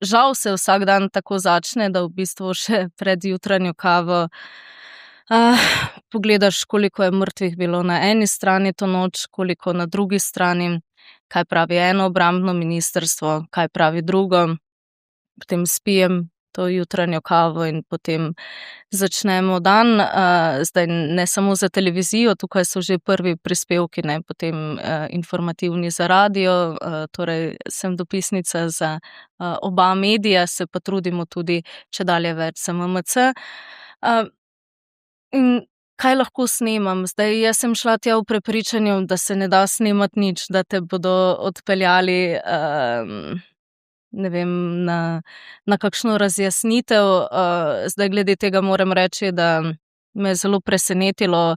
žal se vsak dan tako začne, da v bistvu še pred jutranjo kavo pogledaš, koliko je mrtvih bilo na eni strani to noč, koliko na drugi strani, kaj pravi eno obrambno ministrstvo, kaj pravi drugo. Potem spijem to jutranjo kavo in potem začnemo dan. Zdaj ne samo za televizijo, tukaj so že prvi prispevki, ne, potem informativni za radio, torej sem dopisnica za oba medija, se pa trudimo tudi čedalje več za MMC. In kaj lahko snemam? Zdaj, jaz sem šla tja v prepričanju, da se ne da snemati nič, da te bodo odpeljali ne vem, na kakšno razjasnitev. Zdaj, glede tega moram reči, da me je zelo presenetilo.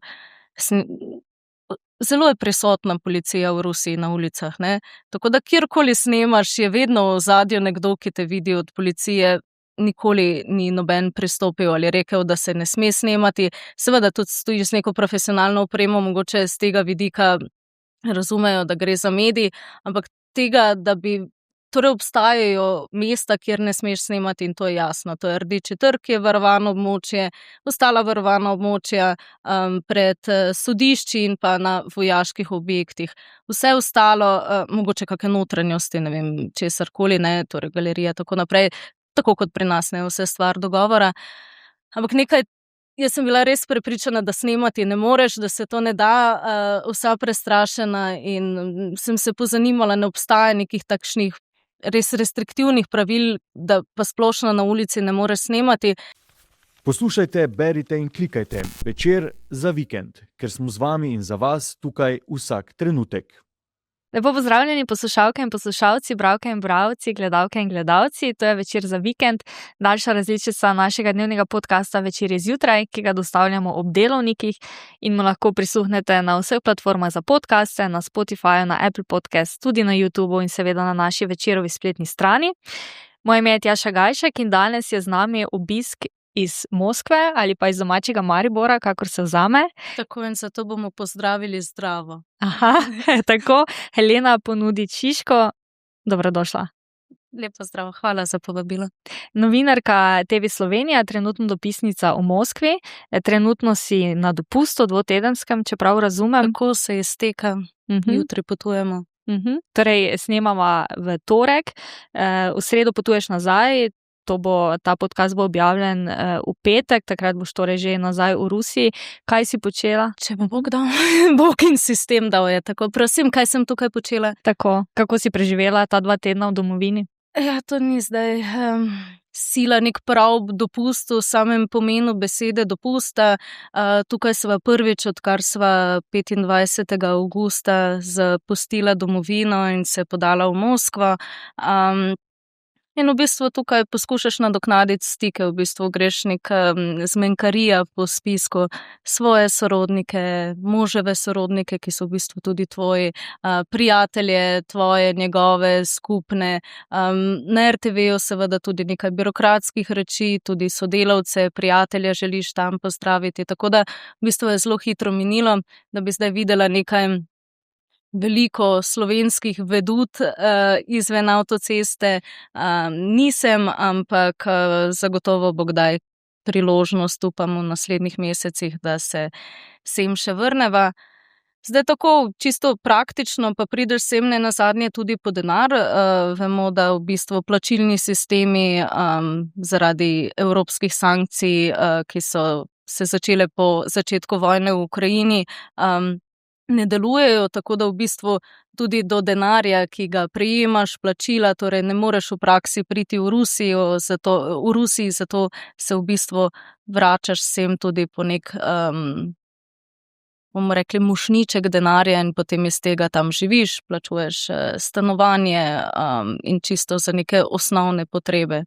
Zelo je prisotna policija v Rusiji na ulicah, ne? Tako da kjerkoli snemaš, je vedno v ozadju nekdo, ki te vidi od policije. Nikoli ni noben pristopil ali rekel, da se ne sme snemati. Seveda tudi stojiš z neko profesionalno opremo, mogoče z tega vidika razumejo, da gre za medij, ampak tega, da bi torej obstajajo mesta, kjer ne smeš snemati, in to je jasno. To je Rdeči trg, je varovano območje, ostala varovana območja pred sodišči in pa na vojaških objektih. Vse ostalo, mogoče kakšne notranjosti, ne vem, česarkoli, ne, torej galerija, tako naprej, tako kot pri nas, ne, vse stvar dogovora. Ampak nekaj, jaz sem bila res prepričana, da snemati ne moreš, da se to ne da, vsa prestrašena, in sem se pozanimala, ne obstaja nekih takšnih res restriktivnih pravil, da pa splošno na ulici ne moreš snemati. Poslušajte, berite in klikajte Večer za vikend, ker smo z vami in za vas tukaj vsak trenutek. Lepo pozdravljeni poslušalke in poslušalci, bralke in bralci, gledalke in gledalci. To je Večer za vikend, daljša različica našega dnevnega podcasta Večer zjutraj, ki ga dostavljamo ob delovnikih in mu lahko prisluhnete na vseh platformah za podcaste, na Spotifyju, na Apple Podcast, tudi na YouTubeu in seveda na naši Večerovi spletni strani. Moje ime je Tjaša Gajšek in danes je z nami obisk iz Moskve ali pa iz domačega Maribora, kakor se vzame. Tako, in zato bomo pozdravili zdravo. Aha, tako. Helena Ponudit-Šiško, dobrodošla. Lep pozdrav, hvala za povabilo. Novinarka TV Slovenija, trenutno dopisnica v Moskvi. Trenutno si na dopustu dvotedenskem, čeprav razumem. Tako se izteka, jutri potujemo. Torej, snemamo v torek, v sredo potuješ nazaj. Ta podcast bo objavljen v petek, takrat boš torej že nazaj v Rusiji. Kaj si počela? Če bo Bog dal, Bog in sistem dal je, tako. Prosim, kaj sem tukaj počela? Tako, kako si preživela ta 2 tedna v domovini? Ja, to ni zdaj sila nek prav dopust v samem pomenu besede dopusta. Tukaj sva prvič, odkar sva 25. avgusta zapustila domovino in se podala v Moskvo. In v bistvu tukaj poskušaš nadoknaditi stike, v bistvu greš neka zmenkarija po spisku svoje sorodnike, moževe sorodnike, ki so v bistvu tudi tvoji prijatelje, tvoje, njegove, skupne. Na RTV-ju seveda tudi nekaj birokratskih reči, tudi sodelavce, prijatelje želiš tam pozdraviti, tako da v bistvu je zelo hitro minilo, da bi zdaj videla nekaj veliko slovenskih vedut izven avtoceste. Nisem, ampak zagotovo bo kdaj priložnost, upam v naslednjih mesecih, da se sem še vrneva. Zdaj tako čisto praktično pa prideš sem ne nazadnje tudi po denar. Vemo, da v bistvu plačilni sistemi zaradi evropskih sankcij, ki so se začele po začetku vojne v Ukrajini, ne delujejo, tako da v bistvu tudi do denarja, ki ga prejemaš, plačila, torej ne moreš v praksi priti v Rusijo, zato se v bistvu vračaš sem tudi po nek, bomo rekli, mošnjiček denarja in potem iz tega tam živiš, plačuješ stanovanje in čisto za neke osnovne potrebe.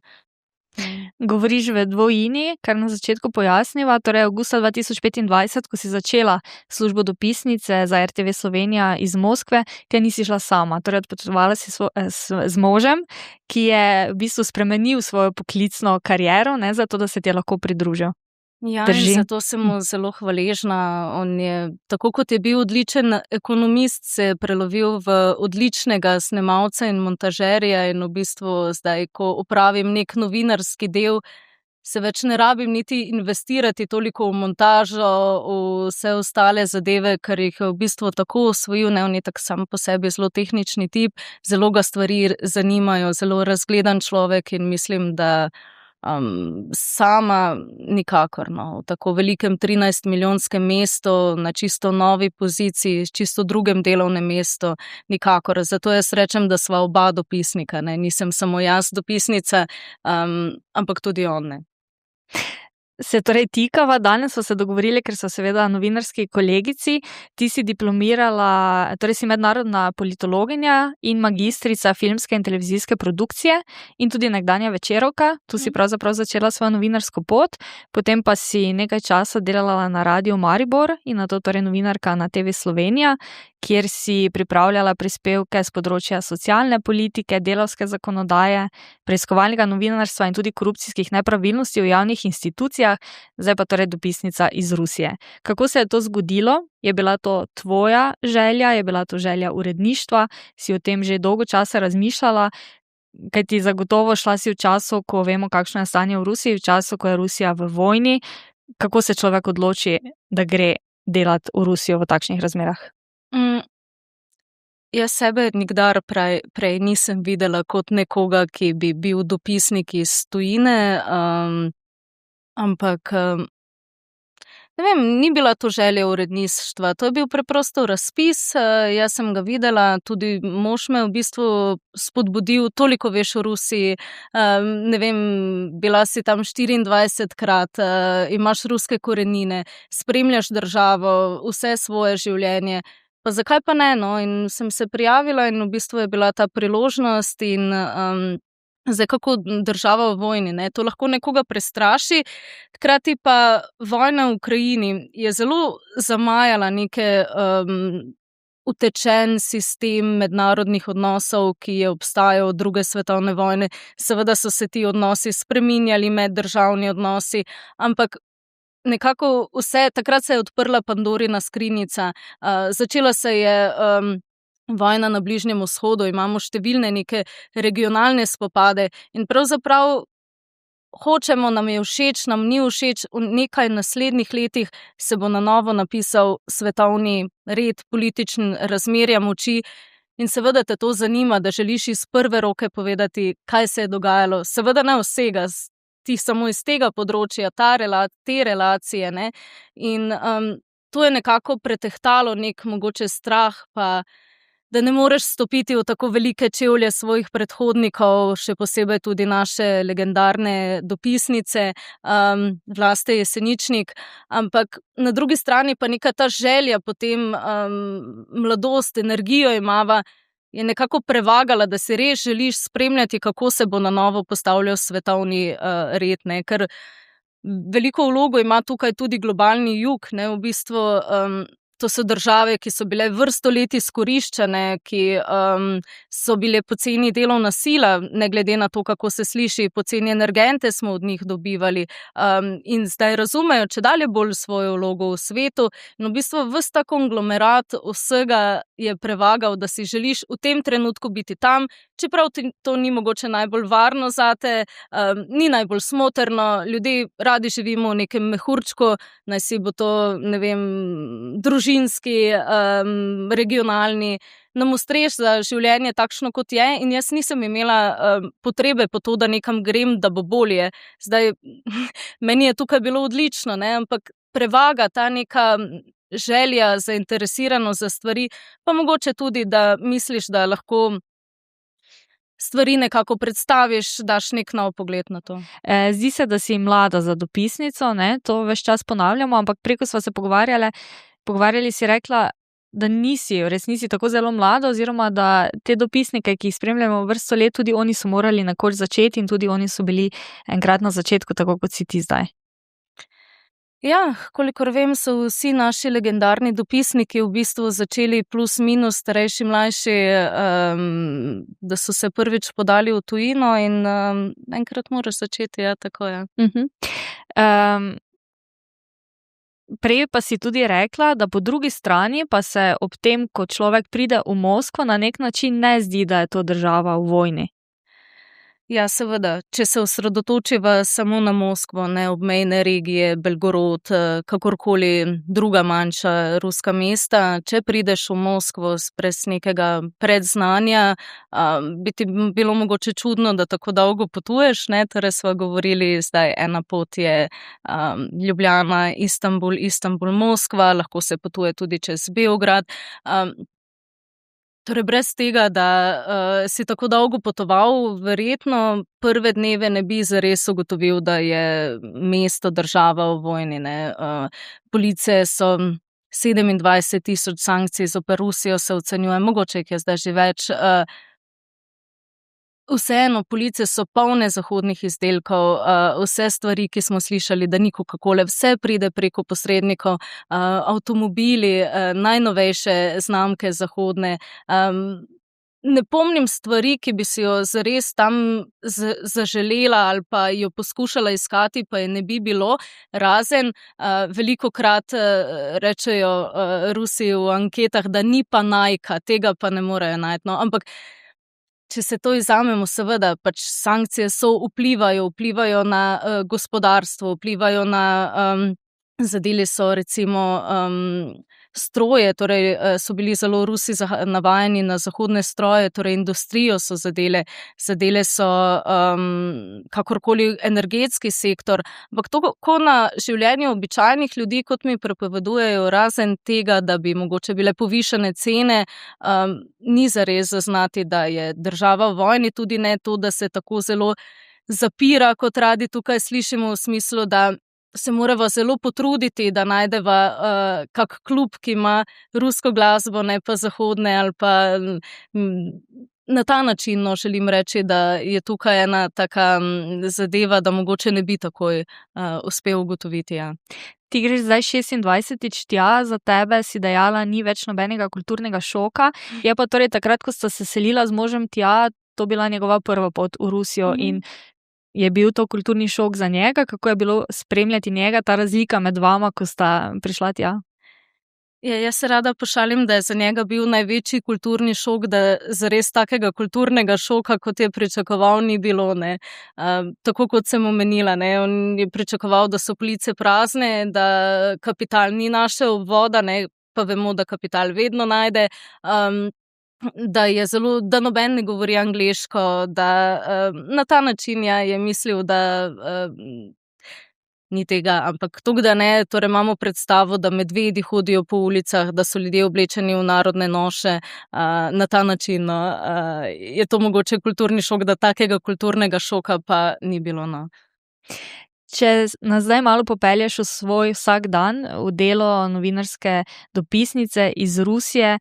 Govoriš v dvojini, kar na začetku pojasniva, torej avgusta 2025, ko si začela službo dopisnice za RTV Slovenija iz Moskve, ker nisi šla sama, torej odpotovala si z možem, ki je v bistvu spremenil svojo poklicno kariero, ne, zato da se ti je lahko pridružil. Ja, in Drži? zato sem mu zelo hvaležna. On je, tako kot je bil odličen ekonomist, se je prelovil v odličnega snemalca in montažerja in v bistvu zdaj, ko opravim nek novinarski del, se več ne rabim niti investirati toliko v montažo, v vse ostale zadeve, ker jih je v bistvu tako osvojil, ne, on je tak sam po sebi zelo tehnični tip, zelo ga stvari zanimajo, zelo razgledan človek in mislim, da sama nikakor, no, v tako velikem 13-milijonskem mestu, na čisto novi poziciji, čisto drugem delovnem mestu, nikakor. Zato jaz rečem, da sva oba dopisnika, ne, nisem samo jaz dopisnica, ampak tudi on, ne. Se torej tikava, danes smo se dogovorili, ker so seveda novinarski kolegici, ti si diplomirala, torej si mednarodna politologinja in magistrica filmske in televizijske produkcije in tudi nekdanja večerovka, tu si pravzaprav začela svojo novinarsko pot, potem pa si nekaj časa delala na Radiu Maribor in nato torej novinarka na TV Slovenija, kjer si pripravljala prispevke z področja socialne politike, delavske zakonodaje, preiskovalnega novinarstva in tudi korupcijskih nepravilnosti v javnih institucijah, zdaj pa torej dopisnica iz Rusije. Kako se je to zgodilo? Je bila to tvoja želja? Je bila to želja uredništva? Si o tem že dolgo časa razmišljala? Kajti zagotovo šla si v času, ko vemo, kakšno je stanje v Rusiji, v času, ko je Rusija v vojni. Kako se človek odloči, da gre delati v Rusijo v takšnih razmerah? Jaz sebe nikdar prej nisem videla kot nekoga, ki bi bil dopisnik iz tujine, ampak ne vem, ni bila to želja uredništva, to je bil preprosto razpis, jaz sem ga videla, tudi mož me v bistvu spodbudil, toliko veš o Rusiji, ne vem, bila si tam 24-krat, imaš ruske korenine, spremljaš državo, vse svoje življenje. Pa zakaj pa ne, no? In sem se prijavila in v bistvu je bila ta priložnost in zdaj kako država v vojni, ne? To lahko nekoga prestraši, hkrati pa vojna v Ukrajini je zelo zamajala neke utečen sistem mednarodnih odnosov, ki je obstajal od druge svetovne vojne. Seveda so se ti odnosi spreminjali, meddržavni odnosi, ampak nekako vse, takrat se je odprla Pandorina skrinjica, začela se je vojna na Bližnjem vzhodu, imamo številne neke regionalne spopade in pravzaprav hočemo, nam je všeč, nam ni všeč, v nekaj naslednjih letih se bo na novo napisal svetovni red, političen razmerja moči in seveda te to zanima, da želiš iz prve roke povedati, kaj se je dogajalo, seveda ne vsega, ti samo iz tega področja, te relacije, ne, in to je nekako pretehtalo nek mogoče strah, pa da ne moreš stopiti v tako velike čevlje svojih predhodnikov, še posebej tudi naše legendarne dopisnice, Vlaste Jeseničnik, ampak na drugi strani pa neka ta želja potem, mladost, energijo imava, je nekako prevagala, da si res želiš spremljati, kako se bo na novo postavljal svetovni red, ne, ker veliko vlogo ima tukaj tudi globalni jug, ne, v bistvu to so države, ki so bile vrsto let izkoriščane, ki so bile poceni delovna sila, ne glede na to, kako se sliši, poceni energente smo od njih dobivali, in zdaj razumejo čedalje bolj svojo vlogo v svetu in v bistvu ves ta konglomerat vsega je prevagal, da si želiš v tem trenutku biti tam, čeprav to ni mogoče najbolj varno zate, ni najbolj smotrno, ljudje radi živimo v nekem mehurčku, naj si bo to, ne vem, družinski, regionalni, nam ustreš za življenje takšno, kot je, in jaz nisem imela potrebe po to, da nekam grem, da bo bolje. Zdaj, meni je tukaj bilo odlično, ne, ampak prevaga ta neka želja, zainteresiranost za stvari, pa mogoče tudi, da misliš, da lahko stvari nekako predstaviš, daš nek nov pogled na to. Zdi se, da si mlada za dopisnico, ne, to ves čas ponavljamo, ampak preko sva se pogovarjali si rekla, da res nisi tako zelo mlada, oziroma da te dopisnike, ki jih spremljamo vrsto let, tudi oni so morali nekoč začeti in tudi oni so bili enkrat na začetku, tako kot si ti zdaj. Ja, kolikor vem, so vsi naši legendarni dopisniki v bistvu začeli plus minus, starejši, mlajši, da so se prvič podali v tujino in enkrat moraš začeti, ja, tako je. Prej pa si tudi rekla, da po drugi strani pa se ob tem, ko človek pride v Moskvo, na nek način ne zdi, da je to država v vojni. Ja, seveda, če se osredotočiva samo na Moskvo, ne obmejne regije, Belgorod, kakorkoli druga manjša ruska mesta, če prideš v Moskvo brez nekega predznanja, bi ti bilo mogoče čudno, da tako dolgo potuješ, ne, torej sva govorili, zdaj ena pot je Ljubljana, Istanbul, Moskva, lahko se potuje tudi čez Beograd. Torej, brez tega, da si tako dolgo potoval, verjetno prve dneve ne bi zares ugotovil, da je mesto, država v vojni, ne. Police so 27,000 sankcij zoper Rusijo se ocenjuje, mogoče jih je zdaj že več. Vseeno, police so polne zahodnih izdelkov, vse stvari, ki smo slišali, da ni Coca-Cole, vse pride preko posrednikov, avtomobili, najnovejše znamke zahodne. Ne pomnim stvari, ki bi si jo zares tam zaželela ali pa jo poskušala iskati, pa je ne bi bilo, razen velikokrat rečejo Rusi v anketah, da ni pa Nike, tega pa ne morejo najti. No, ampak če se to izamemo, seveda, pač sankcije vplivajo na gospodarstvo, vplivajo na zadeli so recimo stroje, torej so bili zelo Rusi navajeni na zahodne stroje, torej industrijo so zadele so kakorkoli energetski sektor, ampak to, ko na življenju običajnih ljudi, kot mi prepovedujejo, razen tega, da bi mogoče bile povišane cene, ni zares zaznati, da je država v vojni, tudi ne to, da se tako zelo zapira, kot radi tukaj slišimo, v smislu, da se morava zelo potruditi, da najdeva kak klub, ki ima rusko glasbo, ne pa zahodne, ali pa na ta način, no, želim reči, da je tukaj ena taka zadeva, da mogoče ne bi takoj uspel ugotoviti, ja. Ti greš zdaj 26. tja, za tebe si dejala, ni več nobenega kulturnega šoka, je pa torej takrat, ko sta se selila z možem tja, to bila njegova prva pot v Rusijo in je bil to kulturni šok za njega? Kako je bilo spremljati njega, ta razlika med vama, ko sta prišla tja? Ja, jaz se rada pošalim, da je za njega bil največji kulturni šok, da zares takega kulturnega šoka, kot je pričakoval, ni bilo, ne. Tako kot sem omenila, ne, on je pričakoval, da so police prazne, da kapital ni našel voda, ne, pa vemo, da kapital vedno najde, da noben ne govori angleško, da na ta način je mislil, da ni tega, ampak toliko, da ne, torej imamo predstavo, da medvedi hodijo po ulicah, da so ljudje oblečeni v narodne noše, na ta način, no, je to mogoče kulturni šok, da takega kulturnega šoka pa ni bilo, no. Če nas zdaj malo popelješ v svoj vsak dan, v delo novinarske dopisnice iz Rusije,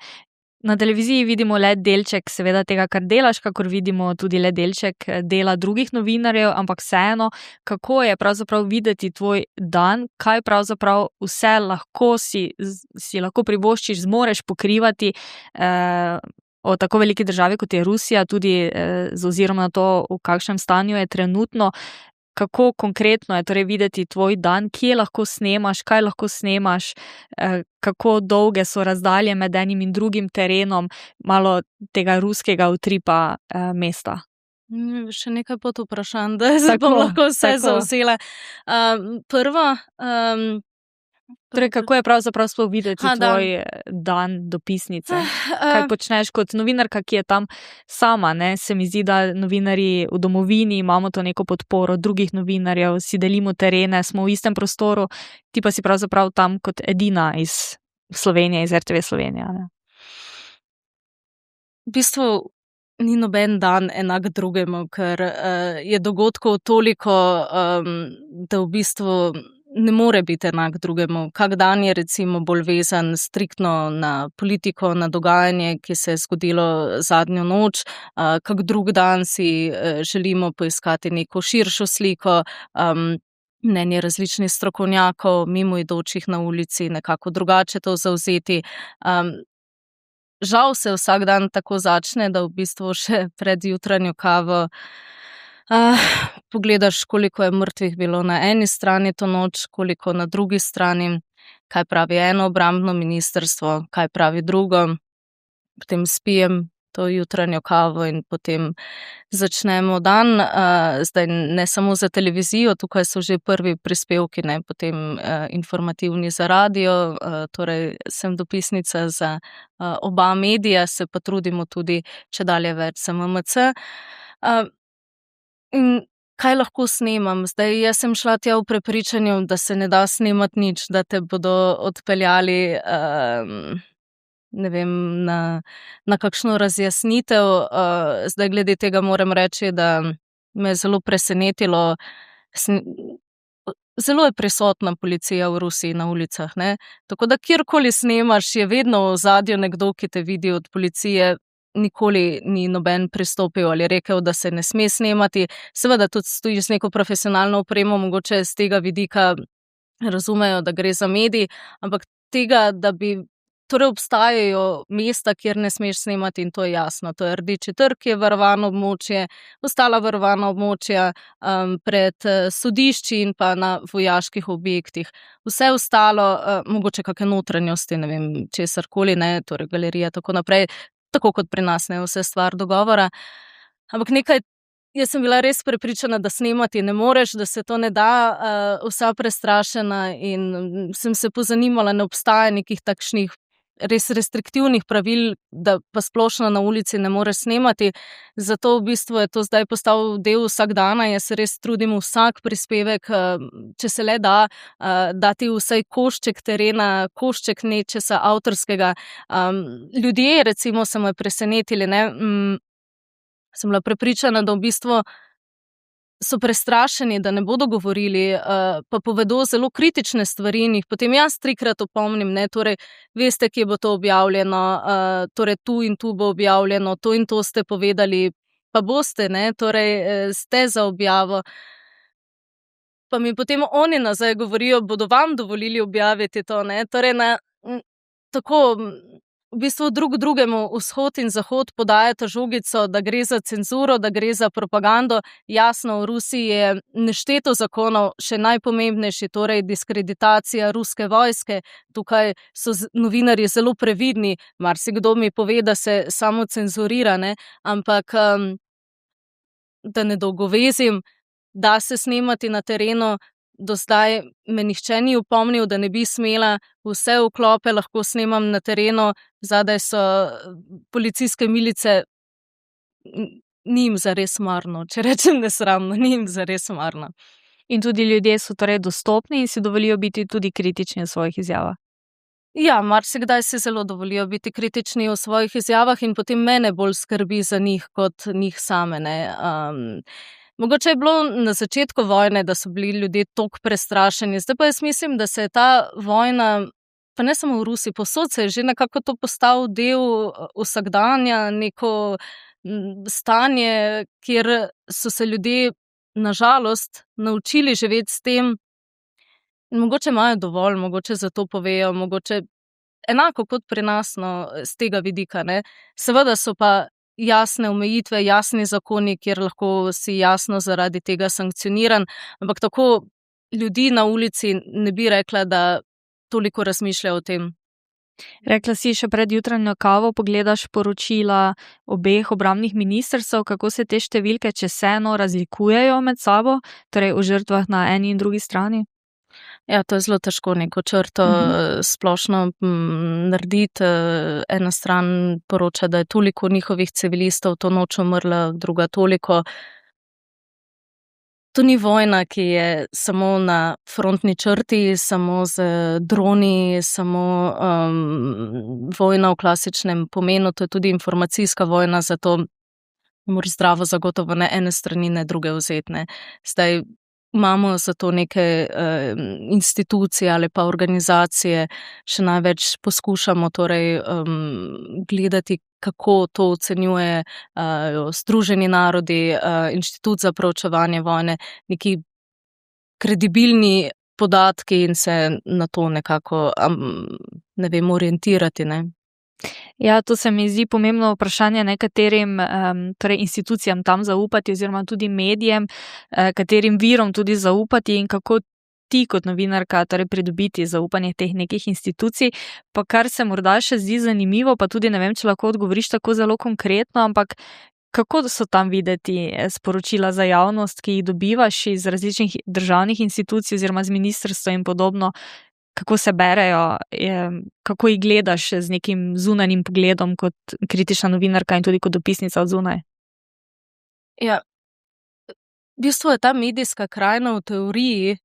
na televiziji vidimo le delček seveda tega, kar delaš, kakor vidimo tudi le delček dela drugih novinarjev, ampak vseeno, kako je pravzaprav videti tvoj dan, kaj pravzaprav vse lahko si lahko privoščiš, zmoreš pokrivati o tako veliki državi, kot je Rusija, tudi z ozirom na to, v kakšnem stanju je trenutno. Kako konkretno je torej videti tvoj dan, kje lahko snemaš, kaj lahko snemaš, kako dolge so razdalje med enim in drugim terenom, malo tega ruskega utripa mesta? Še nekaj podvprašanj, da se bom lahko vse zavzela. Prvo, torej, kako je pravzaprav sploh videti tvoj dan dopisnice? Kaj počneš kot novinarka, ki je tam sama, ne? Se mi zdi, da novinarji v domovini imamo to neko podporo drugih novinarjev, si delimo terene, smo v istem prostoru, ti pa si pravzaprav tam kot edina iz Slovenije, iz RTV Slovenija, ne? V bistvu ni noben dan enak drugemu, ker je dogodkov toliko, da v bistvu ne more biti enak drugemu. Kak dan je recimo bolj vezan striktno na politiko, na dogajanje, ki se je zgodilo zadnjo noč, kak drug dan si želimo poiskati neko širšo sliko, mnenje različnih strokovnjakov, mimoidočih na ulici, nekako drugače to zavzeti. Žal se vsak dan tako začne, da v bistvu še pred jutranjo kavo pogledaš, koliko je mrtvih bilo na eni strani to noč, koliko na drugi strani. kaj pravi eno obrambno ministrstvo, kaj pravi drugo. Potem spijem to jutranjo kavo in potem začnemo dan. Zdaj ne samo za televizijo, tukaj so že prvi prispevki, ne, potem informativni za radio, torej sem dopisnica za oba medija, se pa trudimo tudi čedalje več za MMC. In kaj lahko snemam? Zdaj, jaz sem šla tja v prepričanju, da se ne da snemati nič, da te bodo odpeljali ne vem, na kakšno razjasnitev. Zdaj, glede tega moram reči, da me je zelo presenetilo. Zelo je prisotna policija v Rusiji na ulicah, ne? Tako da kjerkoli snemaš, je vedno v ozadju nekdo, ki te vidi od policije. Nikoli ni noben pristopil ali rekel, da se ne sme snemati. Seveda tudi stoji z neko profesionalno opremo, mogoče z tega vidika razumejo, da gre za medij, ampak tega, da bi torej obstajajo mesta, kjer ne smeš snemati, in to je jasno. To je Rdeči trg, ki je varovano območje, ostala varovana območja pred sodišči in pa na vojaških objektih. Vse ostalo, mogoče kakšne notranjosti, ne vem, česarkoli, ne, torej galerija, tako naprej, tako kot pri nas, ne, vse stvar dogovora. Ampak jaz sem bila res prepričana, da snemati ne moreš, da se to ne da, vsa prestrašena, in sem se pozanimala, ne obstaja nekih takšnih res restriktivnih pravil, da pa splošno na ulici ne moreš snemati. Zato v bistvu je to zdaj postal del vsakdana. Jaz se res trudim vsak prispevek, če se le da, dati vsaj košček terena, košček nečesa avtorskega. Ljudje recimo so me presenetili, ne, sem bila prepričana, da v bistvu so prestrašeni, da ne bodo govorili, pa povedo zelo kritične stvari in jih potem jaz 3-krat opomnim, ne, torej, veste, kje bo to objavljeno, torej tu in tu bo objavljeno, to in to ste povedali, pa boste, ne, torej, ste za objavo. Pa mi potem oni nazaj govorijo, bodo vam dovolili objaviti to, ne, torej tako, v bistvu drugemu vzhod in zahod podajata žogico, da gre za cenzuro, da gre za propagando. Jasno, v Rusiji je nešteto zakonov, še najpomembnejši, torej diskreditacija ruske vojske. Tukaj so novinarji zelo previdni, marsikdo mi pove, da se samo cenzurira, ne, ampak da ne dolgovezim, da se snemati na terenu. Do zdaj me nihče ni opomnil, da ne bi smela, vse vklope lahko snemam na terenu, zadaj so policijske milice, ni jim zares marno, če rečem nesramno, ni jim zares marno. In tudi ljudje so torej dostopni in si dovolijo biti tudi kritični v svojih izjavah. Ja, marsikdaj si zelo dovolijo biti kritični v svojih izjavah in potem mene bolj skrbi za njih kot njih same, ne. Mogoče je bilo na začetku vojne, da so bili ljudje toliko prestrašeni, zdaj pa jaz mislim, da se je ta vojna, pa ne samo v Rusiji, povsod se je že nekako to postal del vsakdanja, neko stanje, kjer so se ljudje na žalost naučili živeti s tem. In mogoče imajo dovolj, mogoče zato povejo, mogoče enako kot pri nas, no, z tega vidika, ne. Seveda so pa jasne omejitve, jasni zakoni, kjer lahko si jasno zaradi tega sankcioniran, ampak tako ljudi na ulici ne bi rekla, da toliko razmišljajo o tem. Rekla si, še pred jutranjo kavo pogledaš poročila obeh obrambnih ministrstev, kako se te številke, če vseeno, razlikujejo med sabo, torej o žrtvah na eni in drugi strani? Ja, to je zelo težko neko črto splošno narediti. Ena stran poroča, da je toliko njihovih civilistov to noč umrlo, druga toliko. To ni vojna, ki je samo na frontni črti, samo z droni, samo vojna v klasičnem pomenu, to je tudi informacijska vojna, zato moraš zdravo zagotovo ne ene strani, ne druge vzeti, ne. Zdaj imamo zato neke institucije ali pa organizacije, še največ poskušamo torej gledati, kako to ocenjuje Združeni narodi, Inštitut za proučevanje vojne, neki kredibilni podatki in se na to nekako, ne vem, orientirati, ne. Ja, to se mi zdi pomembno vprašanje, nekaterim torej institucijam tam zaupati oziroma tudi medijem, katerim virom tudi zaupati in kako ti kot novinarka torej pridobiti zaupanje teh nekih institucij. Pa kar se morda še zdi zanimivo, pa tudi ne vem, če lahko odgovoriš tako zelo konkretno, ampak kako so tam videti sporočila za javnost, ki jih dobivaš iz različnih državnih institucij oziroma z ministrstva in podobno, kako se berejo, kako jih gledaš z nekim zunanjim pogledom kot kritična novinarka in tudi kot dopisnica od zunaj? Ja, v bistvu je ta medijska krajina v teoriji,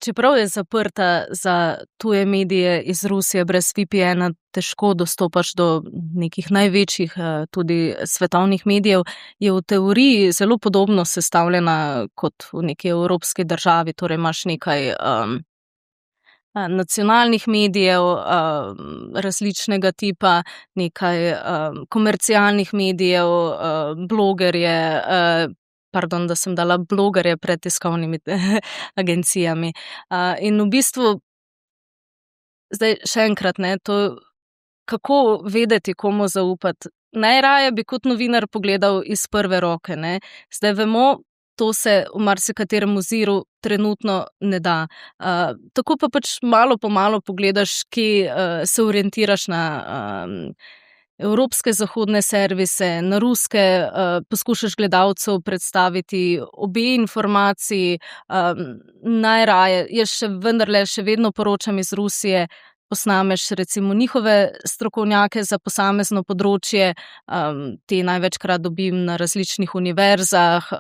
čeprav je zaprta za tuje medije iz Rusije, brez VPN-a težko dostopaš do nekih največjih tudi svetovnih medijev, je v teoriji zelo podobno sestavljena kot v neki evropski državi, torej imaš nekaj nacionalnih medijev različnega tipa, nekaj komercialnih medijev, blogerje, pardon, da sem dala blogerje pred tiskovnimi agencijami. In v bistvu, zdaj še enkrat, ne, to, kako vedeti, komu zaupati. Najraje bi kot novinar pogledal iz prve roke, ne. Zdaj vemo, to se v marsikaterem oziru trenutno ne da. Tako pa pač malo po malo pogledaš, kje se orientiraš na evropske zahodne servise, na ruske, poskušaš gledalcev predstaviti obe informaciji, najraje, jaz vendarle še vedno poročam iz Rusije, posnameš recimo njihove strokovnjake za posamezno področje, te največkrat dobim na različnih univerzah,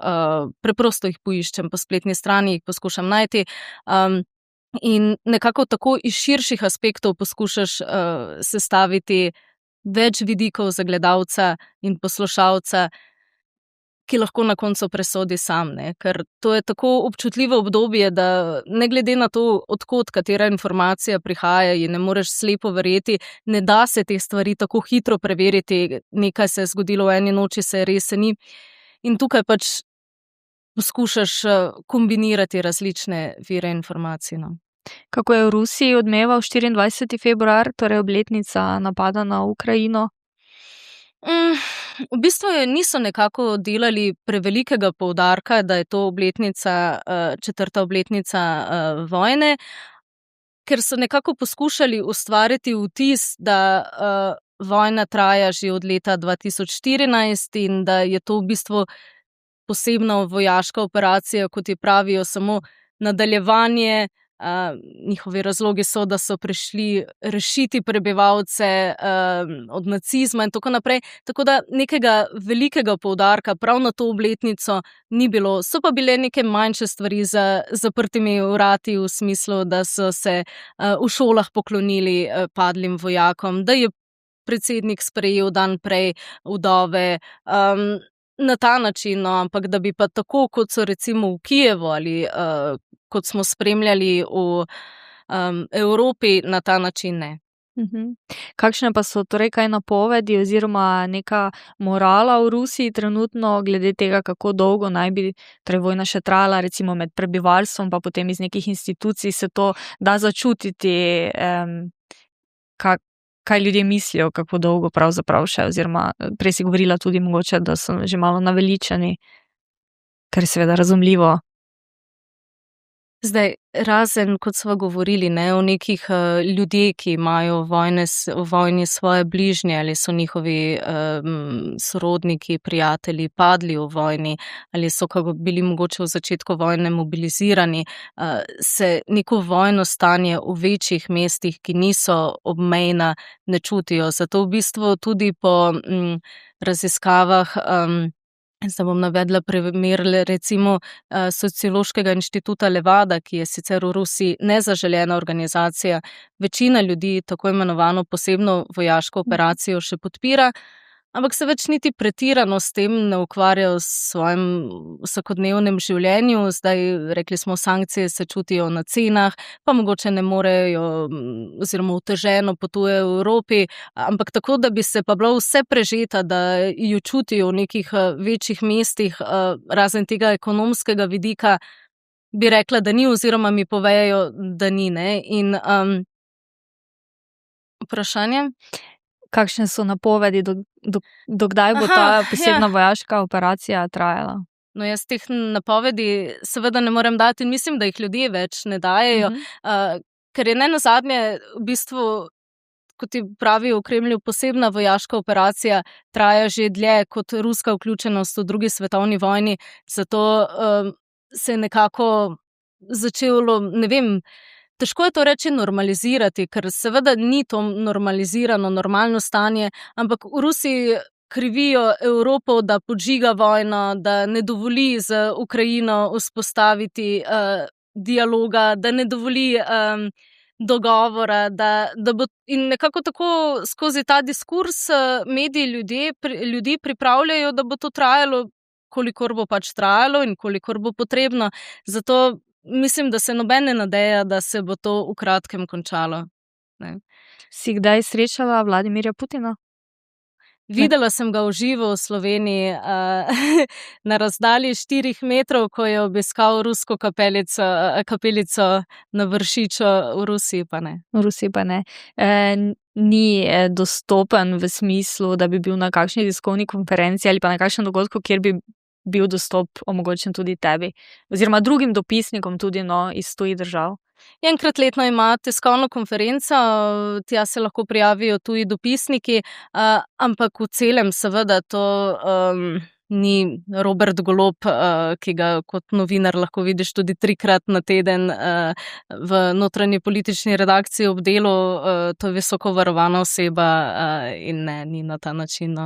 preprosto jih poiščem po spletni strani, jih poskušam najti, in nekako tako iz širših aspektov poskušaš sestaviti več vidikov za gledalca in poslušalca, ki lahko na koncu presodi sam, ne, ker to je tako občutljivo obdobje, da ne glede na to, od kod katera informacija prihaja, ji ne moreš slepo verjeti, ne da se te stvari tako hitro preveriti, nekaj se je zgodilo v eni noči, se res ni. In tukaj pač poskušaš kombinirati različne vire informacij, no. Kako je v Rusiji odmeval 24. februar, torej obletnica napada na Ukrajino? V bistvu niso nekako delali prevelikega poudarka, da je to obletnica, 4. obletnica vojne, ker so nekako poskušali ustvariti vtis, da vojna traja že od leta 2014 in da je to v bistvu posebna vojaška operacija, kot je pravijo, samo nadaljevanje. Njihovi razlogi so, da so prišli rešiti prebivalce od nacizma in tako naprej. Tako da nekega velikega poudarka prav na to obletnico ni bilo. So pa bile neke manjše stvari za zaprtimi vrati, v smislu, da so se v šolah poklonili padlim vojakom, da je predsednik sprejel dan prej vdove, na ta način, no, ampak da bi pa tako, kot so recimo v Kijevu ali kot smo spremljali v Evropi, na ta način ne. Kakšne pa so torej kaj napovedi oziroma neka morala v Rusiji trenutno glede tega, kako dolgo naj bi torej vojna še trajala, recimo med prebivalstvom, pa potem iz nekih institucij se to da začutiti, kaj ljudje mislijo, kako dolgo pravzaprav še, oziroma prej si govorila tudi mogoče, da so že malo naveličani, kar je seveda razumljivo. Zdaj, razen, kot sva govorili, ne, o nekih ljudje, ki imajo v vojni svoje bližnje, ali so njihovi sorodniki, prijatelji padli v vojni, ali so bili mogoče v začetku vojne mobilizirani, se neko vojno stanje v večjih mestih, ki niso obmejna, ne čutijo. Zato v bistvu tudi po raziskavah, zdaj bom navedla primer recimo Sociološkega inštituta Levada, ki je sicer v Rusiji nezaželena organizacija, večina ljudi tako imenovano posebno vojaško operacijo še podpira, ampak se več niti pretirano s tem ne ukvarjajo v svojem vsakodnevnem življenju. Zdaj, rekli smo, sankcije se čutijo na cenah, pa mogoče ne morejo oziroma oteženo potujejo v Evropi, ampak tako, da bi se pa bila vse prežeta, da jo čutijo v nekih večjih mestih, razen tega ekonomskega vidika, bi rekla, da ni, oziroma mi povejo, da ni, ne. In vprašanje? Kakšne so napovedi, do kdaj bo ta posebna vojaška operacija trajala? No, jaz teh napovedi seveda ne morem dati in mislim, da jih ljudje več ne dajejo, ker je nenazadnje v bistvu, kot ti pravijo v Kremlju, posebna vojaška operacija traja že dlje kot ruska vključenost v drugi svetovni vojni, zato se je nekako začelo, ne vem, težko je to reči normalizirati, ker seveda ni to normalizirano, normalno stanje, ampak v Rusiji krivijo Evropo, da podžiga vojno, da ne dovoli z Ukrajino vzpostaviti dialoga, da ne dovoli dogovora, da bo in nekako tako skozi ta diskurs mediji ljudi pripravljajo, da bo to trajalo, kolikor bo pač trajalo in kolikor bo potrebno. Zato mislim, da se noben ne nadeja, da se bo to v kratkem končalo. Ne. Si kdaj srečala Vladimirja Putina? Videla sem ga v živo v Sloveniji na razdalji 4 metrov, ko je obiskal rusko kapelico na Vršiču, v Rusiji pa ne. V Rusiji pa ne. Ni dostopen v smislu, da bi bil na kakšni tiskovni konferenci ali pa na kakšnem dogodku, kjer bi bil dostop omogočen tudi tebi oziroma drugim dopisnikom tudi iz tujih držav. Enkrat letno ima tiskovno konferenco, tja se lahko prijavijo tuji dopisniki, ampak v celem seveda to ni Robert Golob, ki ga kot novinar lahko vidiš tudi 3-krat na teden v notranji politični redakciji ob delu, to je visoko varovana oseba in ne, ni na ta način.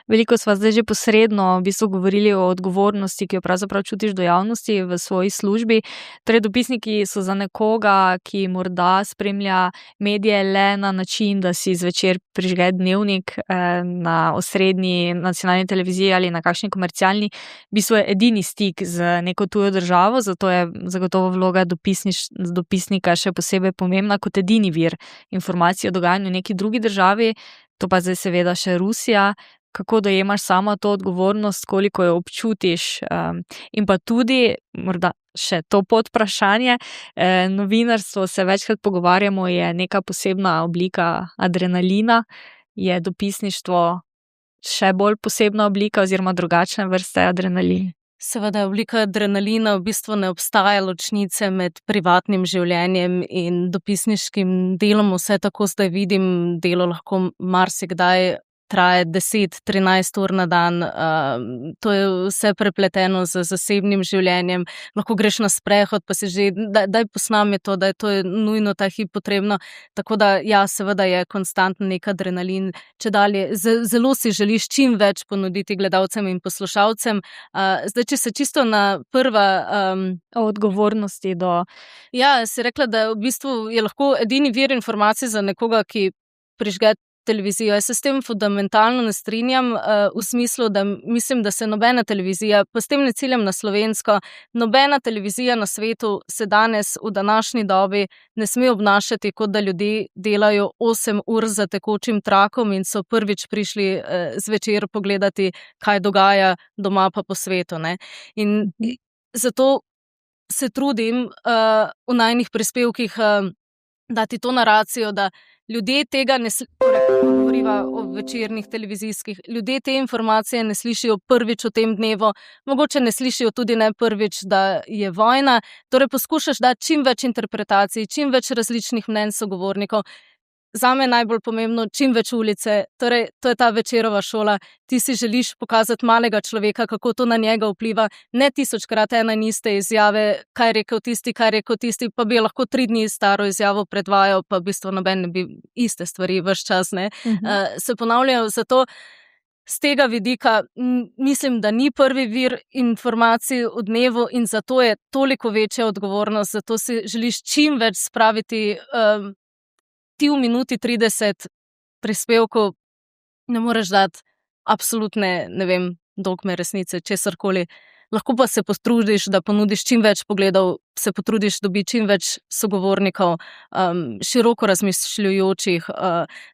Veliko sva zdaj že posredno v bistvu govorili o odgovornosti, ki jo pravzaprav čutiš do javnosti v svoji službi. Torej, dopisniki so za nekoga, ki morda spremlja medije le na način, da si zvečer prižge dnevnik na osrednji nacionalni televiziji ali na kakšni komercialni, v bistvu je edini stik z neko tujo državo, zato je zagotovo vloga dopisnika še posebej pomembna kot edini vir informacij o dogajanju v neki drugi državi, to pa zdaj seveda še Rusija. Kako dojemaš sama to odgovornost, koliko jo občutiš in pa tudi, morda še to podvprašanje, novinarstvo se večkrat pogovarjamo, je neka posebna oblika adrenalina, je dopisništvo še bolj posebna oblika oziroma drugačne vrste adrenalina? Seveda je oblika adrenalina, v bistvu ne obstaja ločnice med privatnim življenjem in dopisniškim delom, vse tako zdaj vidim, delo lahko marsikdaj traje 10-13 ur na dan, to je vse prepleteno z zasebnim življenjem, lahko greš na sprehod, pa si že, daj posnami to, da je to nujno ta hip potrebno, tako da ja, seveda je konstantno nek adrenalin, čedalje, zelo si želiš čim več ponuditi gledalcem in poslušalcem, zdaj, če se čisto na prva o odgovornosti do... Ja, si rekla, da v bistvu je lahko edini vir informacij za nekoga, ki prižge televizijo. Jaz se s tem fundamentalno ne strinjam, v smislu, da mislim, da se nobena televizija, pa s tem ne ciljam na slovensko, nobena televizija na svetu se danes v današnji dobi ne sme obnašati, kot da ljudje delajo 8 ur za tekočim trakom in so prvič prišli zvečer pogledati, kaj dogaja doma pa po svetu. Ne? In zato se trudim v najnih prispevkih dati to naracijo, da ljudje tega ne govoriva o večernih televizijskih, ljudje te informacije ne slišijo prvič v tem dnevu, mogoče ne slišijo tudi ne prvič, da je vojna, torej poskušaš dati čim več interpretacij, čim več različnih mnenj sogovornikov. Zame je najbolj pomembno čim več ulice, torej to je ta Večerova šola, ti si želiš pokazati malega človeka, kako to na njega vpliva, ne 1000krat ena in iste izjave, kaj je rekel tisti, pa bi lahko 3 dni staro izjavo predvajal, pa v bistvu noben ne bi iste stvari ves čas, ne, se ponavljajo, zato z tega vidika mislim, da ni prvi vir informacij v dnevu in zato je toliko večja odgovornost, zato si želiš čim več spraviti ti v minuti 30 prispevkov ne moreš dati absolutne, ne vem, dogme, resnice, česarkoli. Lahko pa se potrudiš, da ponudiš čim več pogledov, se potrudiš dobiti čim več sogovornikov, široko razmišljujočih,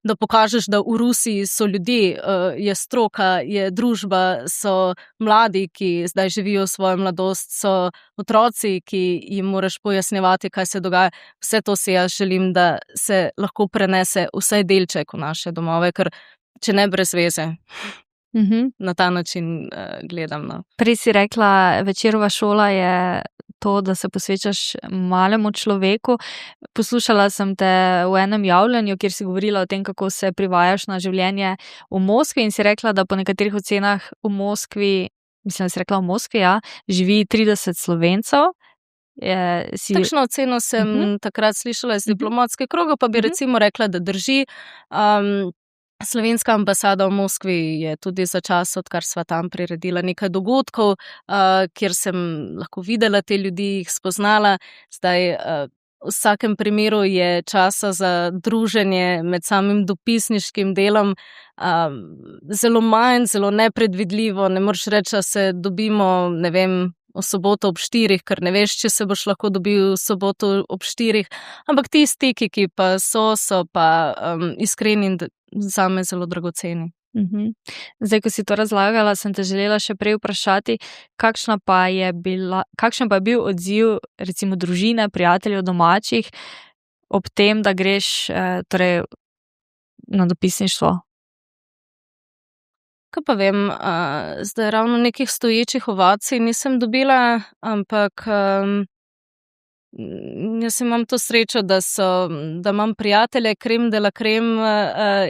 da pokažeš, da v Rusiji so ljudje, je stroka, je družba, so mladi, ki zdaj živijo svojo mladost, so otroci, ki jim moraš pojasnjevati, kaj se dogaja. Vse to si jaz želim, da se lahko prenese vsaj delček v naše domove, ker če ne brez veze. Na ta način gledam. No. Prej si rekla, Večerova šola je to, da se posvečaš malemu človeku. Poslušala sem te v enem javljanju, kjer si govorila o tem, kako se privajaš na življenje v Moskvi in si rekla, da po nekaterih ocenah v Moskvi, mislim, da si rekla v Moskvi, živi 30 Slovencev. Takšno oceno sem takrat slišala iz diplomatske kroga, pa bi recimo rekla, da drži. Slovenska ambasada v Moskvi je tudi za čas, odkar sva tam priredila nekaj dogodkov, kjer sem lahko videla te ljudi, jih spoznala. Zdaj, v vsakem primeru je časa za druženje med samim dopisniškim delom zelo manj, zelo nepredvidljivo. Ne moreš reči, da se dobimo, ne vem, v soboto ob 4, ker ne veš, če se boš lahko dobil v soboto ob 4. Ampak ti stiki, ki pa so pa iskreni in zame zelo dragoceni. Zdaj, ko si to razlagala, sem te želela še prej vprašati, kakšen pa je bil odziv recimo družine, prijateljev, domačih ob tem, da greš torej na dopisništvo? Kaj pa vem, zdaj ravno nekih stoječih ovacij nisem dobila, ampak jaz imam to srečo, da imam prijatelje, krem de la krem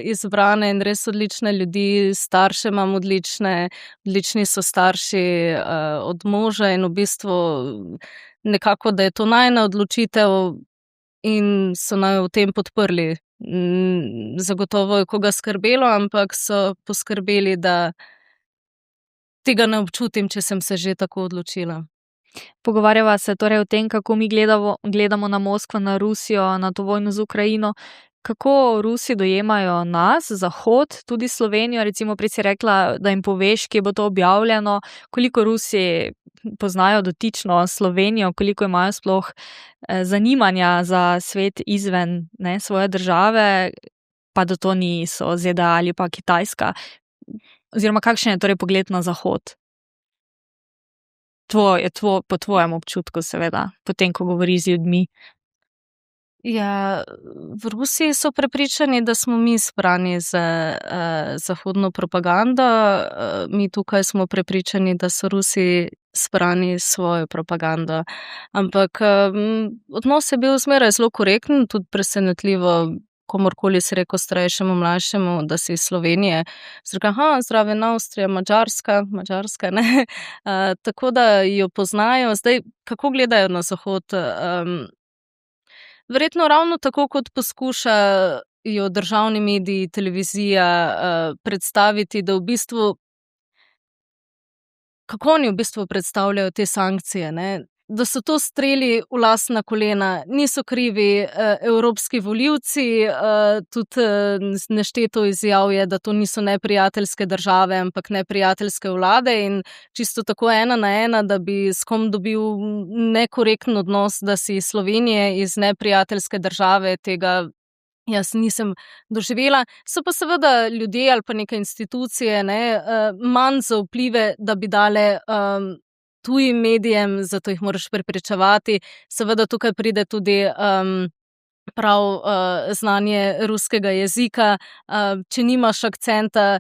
izbrane in res odlične ljudi, starše imam odlični so starši od moža in v bistvu nekako, da je to najina odločitev in so naj v tem podprli. Zagotovo je koga skrbelo, ampak so poskrbeli, da tega ne občutim, če sem se že tako odločila. Pogovarjava se torej o tem, kako mi gledamo na Moskvo, na Rusijo, na to vojno z Ukrajino. Kako Rusi dojemajo nas, Zahod, tudi Slovenijo? Recimo prej si rekla, da jim poveš, kje bo to objavljeno. Koliko Rusi poznajo dotično Slovenijo, koliko imajo sploh zanimanja za svet izven svoje države, pa da to niso ZDA ali pa Kitajska. Oziroma, kakšen je torej pogled na Zahod? Po tvojem občutku, seveda, potem, ko govoriš z ljudmi. Ja, v Rusiji so prepričani, da smo mi sprani za zahodno propagando. Mi tukaj smo prepričani, da so Rusi sprani svojo propagando. Ampak odnos je bil zmeraj zelo korekten, tudi presenetljivo, komorkoli si rekel starejšemu, mlajšemu, da si iz Slovenije. Zraven Avstrija, Madžarska, ne. Tako da jo poznajo. Zdaj, kako gledajo na Zahod? Verjetno ravno tako, kot poskušajo državni mediji, televizija predstaviti, da v bistvu, kako oni v bistvu predstavljajo te sankcije, ne? Da so to streli v lastna kolena, niso krivi evropski volivci, tudi nešteto izjav je, da to niso neprijateljske države, ampak neprijateljske vlade in čisto tako 1 na 1, da bi s kom dobil nekorekten odnos, da si iz Slovenije, iz neprijateljske države, tega jaz nisem doživela. So pa seveda ljudje ali pa neke institucije manj zaupljive, da bi dale tujim medijem, zato jih moraš prepričevati. Seveda tukaj pride tudi prav znanje ruskega jezika. Če nimaš akcenta,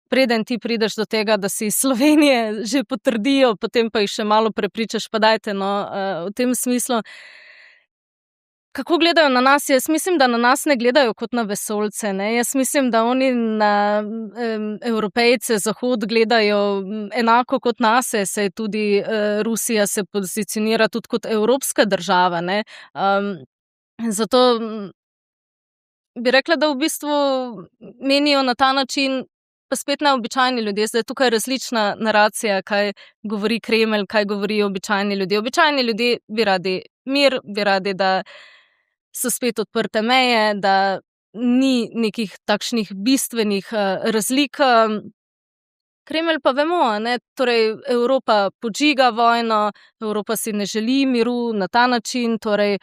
preden ti prideš do tega, da si iz Slovenije, že potrdijo, potem pa jih še malo prepričaš, pa dajte, v tem smislu. Kako gledajo na nas? Jaz mislim, da na nas ne gledajo kot na vesoljce, ne. Jaz mislim, da oni na Evropejce, Zahod gledajo enako kot nase, saj tudi Rusija se pozicionira tudi kot evropska država, ne. Zato bi rekla, da v bistvu menijo na ta način, pa spet neobičajni ljudje. Zdaj tukaj je različna naracija, kaj govori Kremelj, kaj govorijo običajni ljudje. Običajni ljudje bi radi mir, bi radi, da so spet odprte meje, da ni nekih takšnih bistvenih razlik. Kremelj pa vemo, ne, torej Evropa podžiga vojno, Evropa si ne želi miru na ta način, torej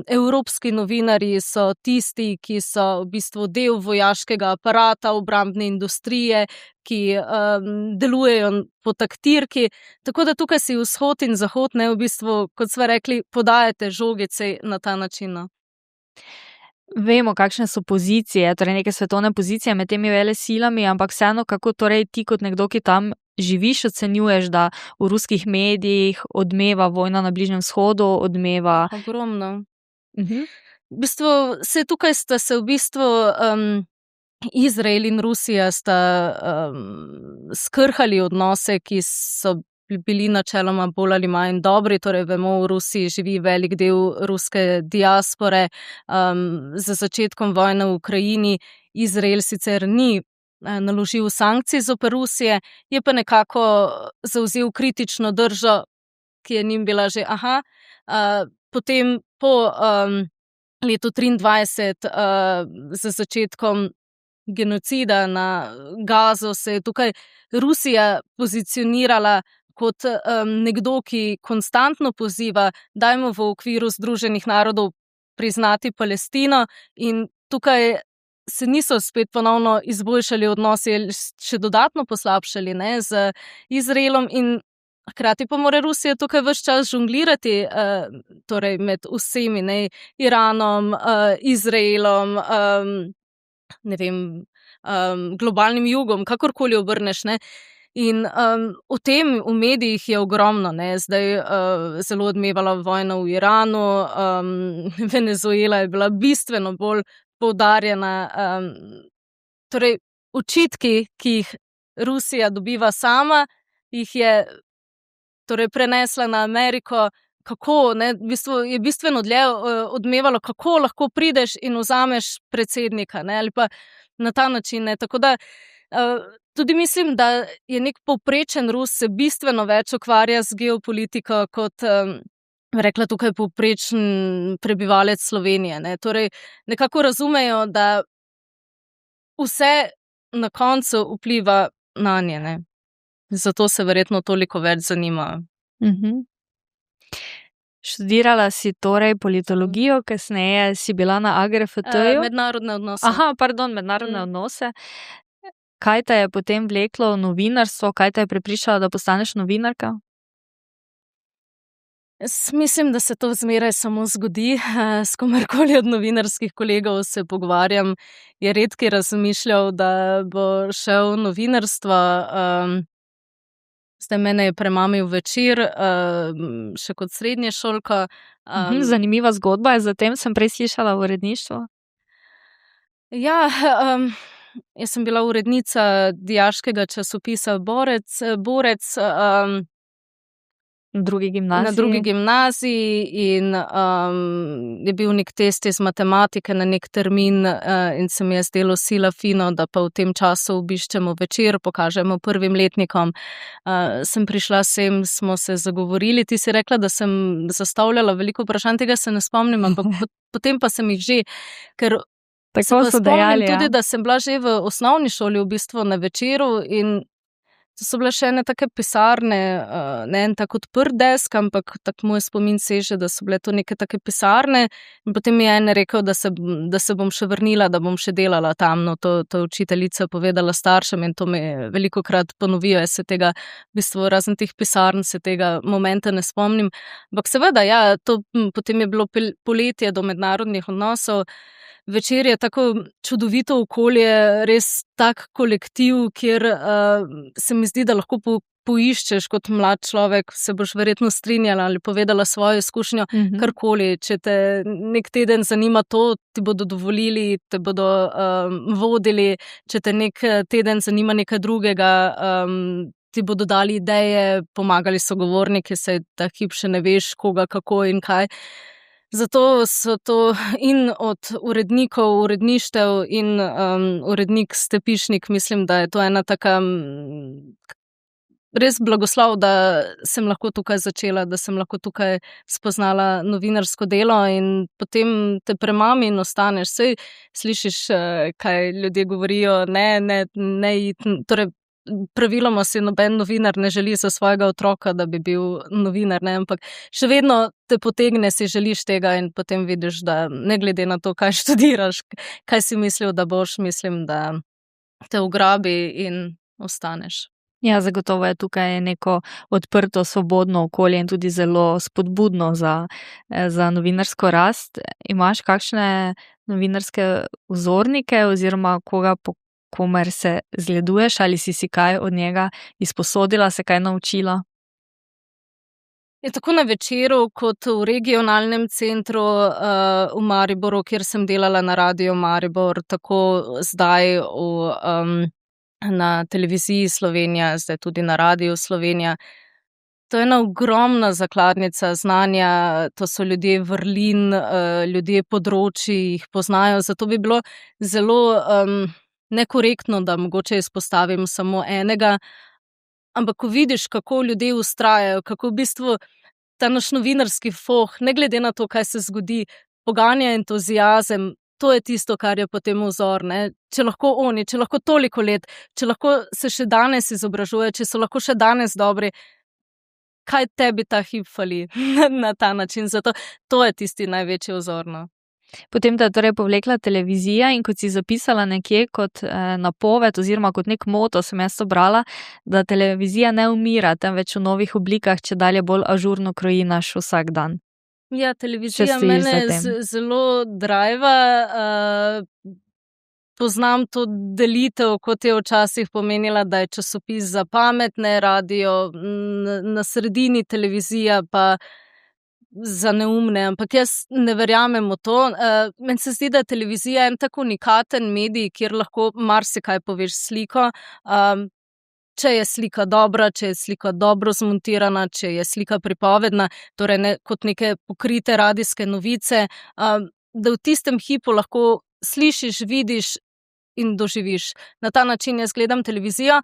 evropski novinarji so tisti, ki so v bistvu del vojaškega aparata, obrambne industrije, ki delujejo po taktirki, tako da tukaj si vzhod in zahod, ne, v bistvu, kot sva rekli, podajate žogice na ta način. vemo, kakšne so pozicije, torej neke svetovne pozicije med temi velesilami, ampak vseeno, kako torej ti kot nekdo, ki tam živiš, ocenjuješ, da v ruskih medijih odmeva vojna na Bližnjem vzhodu, odmeva... Ogromno. Mhm. V bistvu, tukaj sta se v bistvu Izrael in Rusija sta skrhali odnose, ki so bili načeloma bolj ali manj dobri, torej vemo, v Rusiji živi velik del ruske diaspore. Z začetkom vojne v Ukrajini Izrael sicer ni naložil sankcij zoper Rusije, je pa nekako zavzel kritično držo, ki je njim bila že potem po letu 23 z začetkom genocida na Gazo se je tukaj Rusija pozicionirala kot nekdo, ki konstantno poziva, dajmo v okviru Združenih narodov priznati Palestino, in tukaj se niso spet ponovno izboljšali odnosi, še dodatno poslabšali z Izraelom, in hkrati pa mora Rusija tukaj ves čas žonglirati torej med vsemi, Iranom, Izraelom, ne vem, globalnim jugom, kakorkoli obrneš, In o tem v medijih je ogromno, zdaj zelo odmevala vojna v Iranu, Venezuela je bila bistveno bolj poudarjena. Torej, očitki, ki jih Rusija dobiva sama, jih je torej prenesla na Ameriko, kako, v bistvu je bistveno dlje odmevalo, kako lahko prideš in vzameš predsednika, ali pa na ta način, Tako da tudi mislim, da je nek povprečen Rus se bistveno več ukvarja z geopolitiko kot, rekla tukaj, povprečen prebivalec Slovenije, Torej, nekako razumejo, da vse na koncu vpliva nanje, Zato se verjetno toliko več zanimajo. Študirala si torej politologijo, kasneje si bila na AGRFT-ju. Mednarodne odnose. Mednarodne odnose. Kaj te je potem vleklo v novinarstvo, kaj te je prepričalo, da postaneš novinarka? Jaz mislim, da se to zmeraj samo zgodi. S komerkoli od novinarskih kolegov se pogovarjam, je redki razmišljal, da bo šel v novinarstvo. Zdaj mene je premamil Večer, še kot srednješolka. Zanimiva zgodba je, zatem sem prej slišala v uredništvu. Ja, jaz sem bila urednica dijaškega časopisa Borec, Na drugi gimnaziji. Na drugi gimnaziji, in je bil nek test iz matematike na nek termin, in se mi je zdelo sila fino, da pa v tem času obiščemo Večer, pokažemo prvim letnikom. Sem prišla sem, smo se zagovorili, ti si rekla, da sem zastavljala veliko vprašanj, tega se ne spomnim, ampak potem pa sem jih že, ker Tako so dejali, tudi, da sem bila že v osnovni šoli v bistvu na Večeru, in to so bile še ene take pisarne, ne en tak odprt desk, ampak tako moj spomin seže, da so bile to neke take pisarne, in potem mi je en rekel, da se bom še vrnila, da bom še delala tam. To je učiteljica povedala staršem, in to me velikokrat ponovijo. Jaz se tega, v bistvu razen teh pisarn, se tega momenta ne spomnim. Ampak seveda, ja, to potem je bilo poletje do mednarodnih odnosov. Večer je tako čudovito okolje, res tak kolektiv, kjer se mi zdi, da lahko poiščeš kot mlad človek, se boš verjetno strinjala ali povedala svojo izkušnjo, karkoli. Če te nek teden zanima to, ti bodo dovolili, te bodo vodili, če te nek teden zanima nekaj drugega, ti bodo dali ideje, pomagali sogovorniki, saj ta hip še ne veš, koga, kako in kaj. Zato so to in od urednikov, uredništev in urednik Stepišnik, mislim, da je to ena taka res blagoslov, da sem lahko tukaj začela, da sem lahko tukaj spoznala novinarsko delo, in potem te premami in ostaneš. Saj slišiš, kaj ljudje govorijo, ne iti, torej praviloma si noben novinar ne želi za svojega otroka, da bi bil novinar, ampak še vedno te potegne, si želiš tega, in potem vidiš, da ne glede na to, kaj študiraš, kaj si mislil, da boš, mislim, da te ugrabi in ostaneš. Ja, zagotovo je tukaj neko odprto, svobodno okolje in tudi zelo spodbudno za novinarsko rast. Imaš kakšne novinarske vzornike oziroma koga, po komer se zgleduješ, ali si kaj od njega izposodila, se kaj naučila? Je tako na Večeru kot v regionalnem centru v Mariboru, kjer sem delala na Radiu Maribor, tako zdaj na televiziji Slovenija, zdaj tudi na Radiu Slovenija. To je ena ogromna zakladnica znanja, to so ljudje vrlin, ljudje področij, jih poznajo, zato bi bilo zelo nekorektno, da mogoče izpostavim samo enega. Ampak ko vidiš, kako ljudje vztrajajo, kako v bistvu ta naš novinarski foh, ne glede na to, kaj se zgodi, poganja entuziazem, to je tisto, kar je potem vzor, ne. Če lahko oni, če lahko toliko let, če lahko se še danes izobražuje, če so lahko še danes dobri, kaj tebi ta hip fali na ta način. Zato to je tisti največji vzor, no. Potem te je torej povlekla televizija in kot si zapisala nekje kot napoved oziroma kot nek moto, sem jaz to brala, da televizija ne umira, temveč v novih oblikah čedalje bolj ažurno kroji naš vsak dan. Ja, Če televizija stojiš mene za tem. zelo drajva. Poznam to delitev, kot je včasih pomenila, da je časopis za pametne, radio na sredini, televizija pa za neumne, ampak jaz ne verjamem v to. Meni se zdi, da je televizija en tak unikaten medij, kjer lahko marsikaj poveš s sliko. Če je slika dobra, če je slika dobro zmontirana, če je slika pripovedna, torej ne kot neke pokrite radijske novice, da v tistem hipu lahko slišiš, vidiš in doživiš. Na ta način jaz gledam televizijo.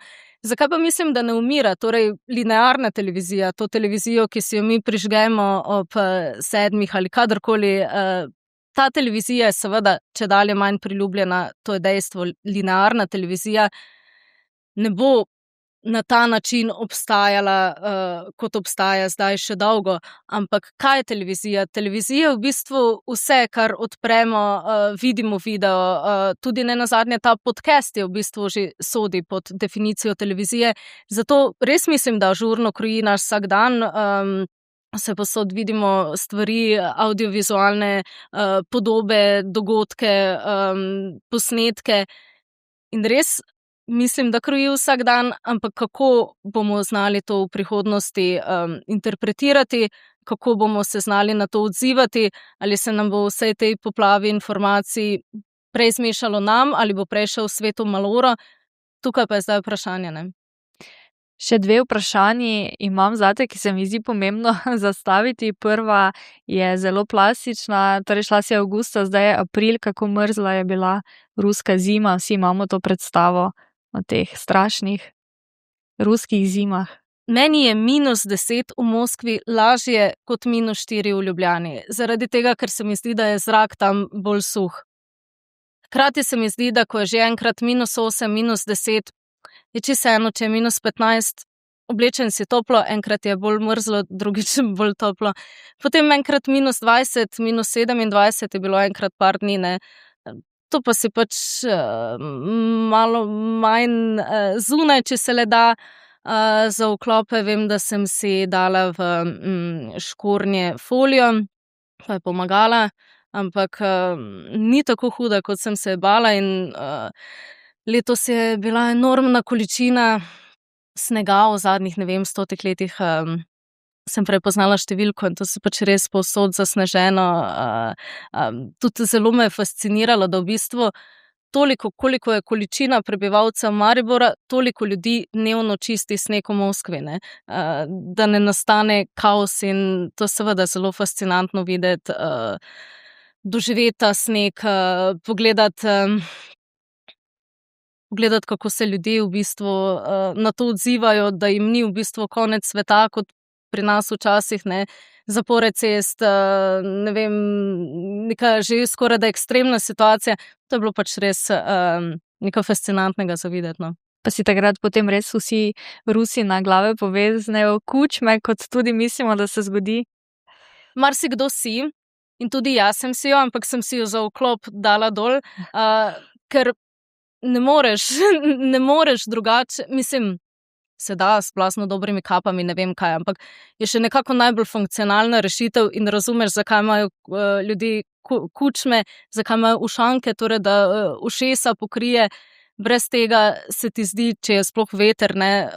Zakaj pa mislim, da ne umira? Torej, linearna televizija, to televizijo, ki si jo mi prižgemo ob 7 ali kadarkoli, ta televizija je seveda čedalje manj priljubljena, to je dejstvo. Linearna televizija ne bo na ta način obstajala, kot obstaja zdaj še dolgo. Ampak kaj je televizija? Televizija je v bistvu vse, kar odpremo, vidimo video, tudi nenazadnje ta podcast je v bistvu že sodi pod definicijo televizije. Zato res mislim, da ažurno kroji naš vsak dan. Vsepovsod vidimo stvari, avdiovizualne podobe, dogodke, posnetke in res mislim, da kroji vsak dan, ampak kako bomo znali to v prihodnosti interpretirati, kako bomo se znali na to odzivati, ali se nam bo vsej tej poplavi informacij prej zmešalo nam ali bo prej šel svetu maloro, tukaj pa je zdaj vprašanje, ne. Še 2 vprašanji imam zate, ki se mi zdi pomembno zastaviti. Prva je zelo plastična, torej šla si avgusta, zdaj je april, kako mrzla je bila ruska zima, vsi imamo to predstavo o teh strašnih ruskih zimah. Meni je -10 v Moskvi lažje kot -4 v Ljubljani, zaradi tega, ker se mi zdi, da je zrak tam bolj suh. Hkrati se mi zdi, da ko je že enkrat -8, -10, je čisto vseeno, če je -15, oblečen si toplo, enkrat je bolj mrzlo, drugič bolj toplo. Potem enkrat -20, -27 je bilo enkrat par dni, ne. To pa si pač malo manj zunaj, če se le da. Za vklope vem, da sem si dala v škornje folijo, pa je pomagala, ampak ni tako huda, kot sem se bala in letos je bila enormna količina snega v zadnjih, ne vem, 100 letih. Sem prepoznala številko in to se pač res povsod zasneženo. Tudi zelo me je fasciniralo, da v bistvu toliko, koliko je količina prebivalcev Maribora, toliko ljudi dnevno čisti sneg v Moskvi, ne. Da ne nastane kaos in to seveda zelo fascinantno videti, doživeti ta sneg, pogledati, kako se ljudje v bistvu na to odzivajo, da jim ni v bistvu konec sveta, kot pri nas včasih, ne, zapore cest, ne vem, neka že skorajda ekstremna situacija. To je bilo pač res nekaj fascinantnega za videti, no. Pa si takrat potem res vsi Rusi na glave poveznejo kučme, kot tudi mislimo, da se zgodi? Marsikdo si in tudi jaz sem si jo, ampak sem si jo za vklop dala dol, ker ne moreš drugače, mislim, se da s plasno dobrimi kapami, ne vem kaj, ampak je še nekako najbolj funkcionalna rešitev in razumeš, zakaj imajo ljudi kučme, zakaj imajo ušanke, torej da ušesa pokrije. Brez tega se ti zdi, če je sploh veter, ne,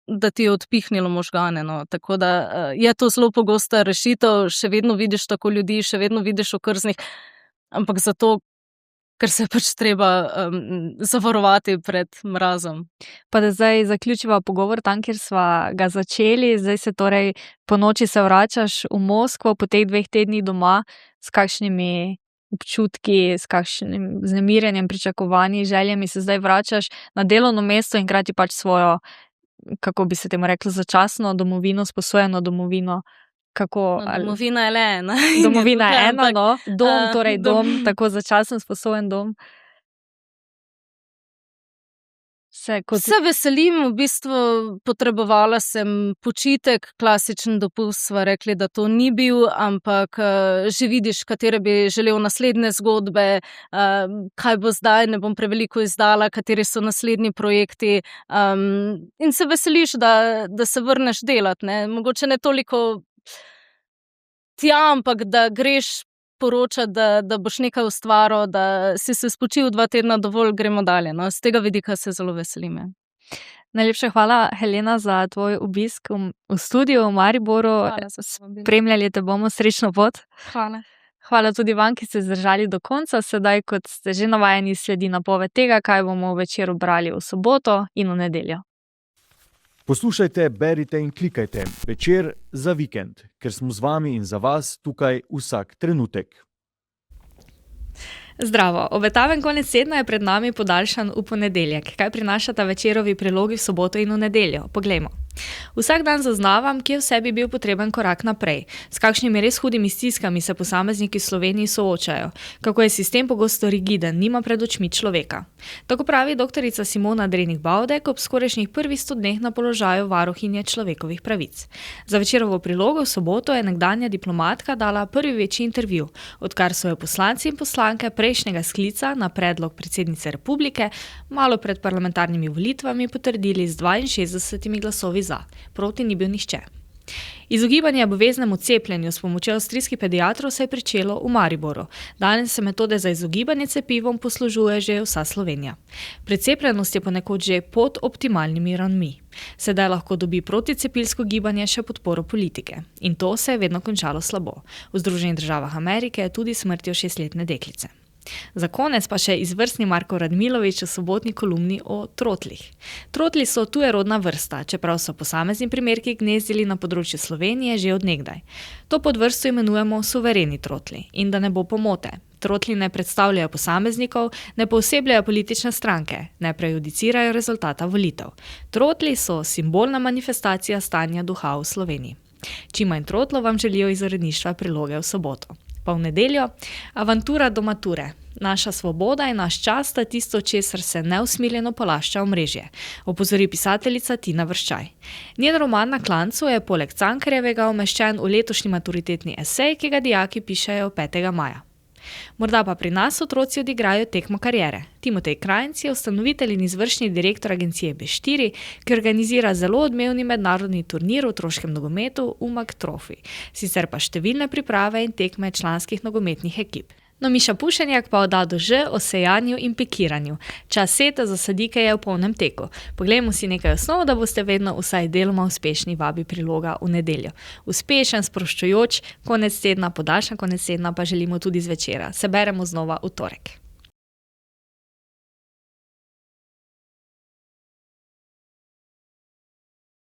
da ti je odpihnilo možgane. No. Tako da je to zelo pogosta rešitev, še vedno vidiš tako ljudi, še vedno vidiš okrznih, ampak zato, ker se pač treba zavarovati pred mrazom. Pa da zdaj zaključiva pogovor tam, kjer sva ga začeli, zdaj se torej po noči se vračaš v Moskvo, po teh 2 tednih doma, s kakšnimi občutki, s kakšnim vznemirjenjem, pričakovanji, željami se zdaj vračaš na delovno mesto in hkrati pač svojo, kako bi se temu reklo, začasno domovino, sposojeno domovino. Domovina je le ena. Domovina je ena, no. Dom, torej dom, tako začasen sposojen dom. Se veselim, v bistvu potrebovala sem počitek, klasičen dopust, sva rekli, da to ni bil, ampak že vidiš, katere bi želel naslednje zgodbe, kaj bo zdaj, ne bom preveliko izdala, kateri so naslednji projekti, in se veseliš, da se vrneš delat, ne, mogoče ne toliko tja, ampak da greš poročati, da boš nekaj ustvaril, da si se spočil 2 tedna dovolj, gremo dalje. No? Z tega vidika se zelo veselim. Najlepša hvala, Helena, za tvoj obisk v studiu v Mariboru. Spremljali te bomo, srečno pot. Hvala. Hvala tudi vam, ki ste zdržali do konca. Sedaj, kot ste že navajeni, sledi napoved tega, kaj bomo večer brali v soboto in v nedeljo. Poslušajte, berite in klikajte Večer za vikend, ker smo z vami in za vas tukaj vsak trenutek. Zdravo, obetaven konec tedna je pred nami podaljšan v ponedeljek. Kaj prinašata Večerovi prilogi v soboto in v nedeljo? Poglejmo. Vsak dan zaznavam, kje v sebi bil potreben korak naprej, s kakšnimi res hudimi stiskami se posamezniki v Sloveniji soočajo, kako je sistem pogosto rigiden, nima pred očmi človeka. Tako pravi doktorica Simona Drenik-Bavdek ob skorajšnjih prvih 100 dneh na položaju varuhinje človekovih pravic. Za Večerovo prilogo v soboto je nekdanja diplomatka dala prvi večji intervju, odkar so jo poslanci in poslanke prejšnjega sklica na predlog predsednice republike malo pred parlamentarnimi volitvami potrdili z 62 glasovi za. Proti ni bil nihče. Izogibanje obveznemu cepljenju s pomočjo avstrijskih pediatrov se je pričelo v Mariboru. Danes se metode za izogibanje cepivom poslužuje že vsa Slovenija. Precepljenost je ponekod že pod optimalnimi ravnmi. Sedaj lahko dobi proticepilsko gibanje še podporo politike. In to se je vedno končalo slabo. V Združenih državah Amerike tudi smrtjo 6-letne deklice. Za konec pa še izvrstni Marko Radmilovič v sobotni kolumni o trotlih. Trotli so tujerodna vrsta, čeprav so posamezni primerki gnezdili na področju Slovenije že od nekdaj. To podvrsto imenujemo suvereni trotli. In da ne bo pomote, trotli ne predstavljajo posameznikov, ne poosebljajo politične stranke, ne prejudicirajo rezultata volitev. Trotli so simbolna manifestacija stanja duha v Sloveniji. Čim manj trotlov vam želijo iz uredništva priloge v soboto. Pa v nedeljo, avantura do mature. Naša svoboda in naš čas sta tisto, česar se neusmiljeno polašča omrežje, opozori pisateljica Tina Vrščaj. Njen roman Na klancu je poleg Cankarjevega umeščen v letošnji maturitetni esej, ki ga dijaki pišejo 5. maja. Morda pa pri nas otroci odigrajo tekmo kariere. Timotej Krajnc je ustanovitelj in izvršni direktor agencije B4, ki organizira zelo odmevni mednarodni turnir v otroškem nogometu Umag Trophy, sicer pa številne priprave in tekme članskih nogometnih ekip. No, Miša Pušenjak pa odda do Ž o sejanju in pikiranju. Čas seta za sadike je v polnem teku. Poglejmo si nekaj osnov, da boste vedno vsaj deloma uspešni, vabi priloga v nedeljo. Uspešen, sproščujoč konec tedna, podaljšan konec tedna pa želimo tudi z večera. Se beremo znova v torek.